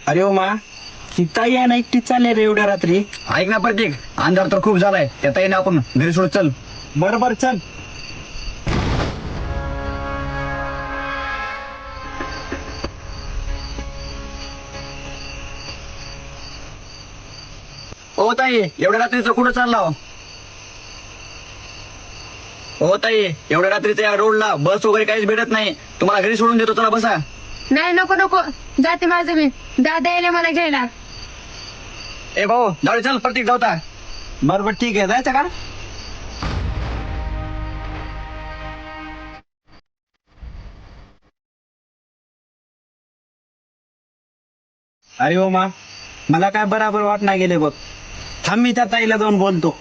अरे ओ मा, ही ताई आहे ना एकटी चालले रे एवढ्या रात्री. ऐक ना प्रतीक, अंधार तर खूप झालाय, येता येईना आपण घरी सोड चल. बरोबर चल. ओ ताई, एवढ्या रात्रीचं कुठं चालला हो? ओ ताई, एवढ्या रात्रीच्या या रोडला बस वगैरे काहीच भेटत नाही, तुम्हाला घरी सोडून देतो, चला बसा. नाही नको नको, जाते माझं मी. दादा यायला मला घ्यायला. ए भाऊ जाऊ दे, चल प्रतीक जाऊता. बरोबर ठीक आहे, जायचं का? अरे ओ मा, मला काय बराबर वाट नाही गेले बघ. थांब, मी त्या ताईला जाऊन बोलतो.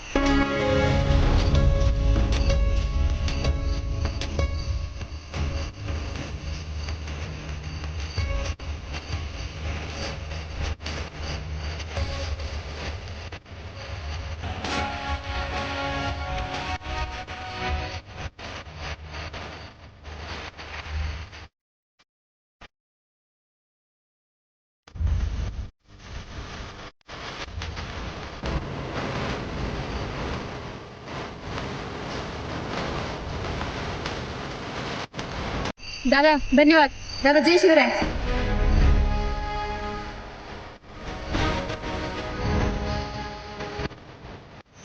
दादा धन्यवाद. दादा जय शिवराय.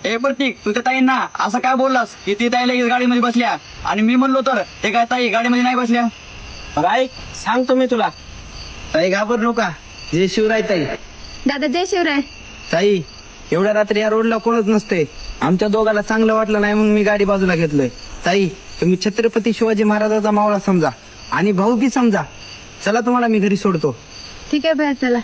ए प्रतीक, तू त्या ताईंना असं काय बोललास की ती ताई लगेच गाडीमध्ये बसल्या आणि मी म्हणलो तर ते काय ताई गाडीमध्ये नाही बसल्या? काय सांगतो मी तुला. ताई घाबर नका, जय शिवराय ताई. दादा जय शिवराय. ताई, एवढ्या रात्री या रोडला कोणच नसते. आमच्या दोघाला चांगलं वाटलं नाही म्हणून मी गाडी बाजूला घेतलोय. ताई, तुम्ही छत्रपती शिवाजी महाराजाचा मावळा समजा आणि भाऊ बी समजा. चला, तुम्हाला मी घरी सोडतो. ठीक आहे भैया, चला.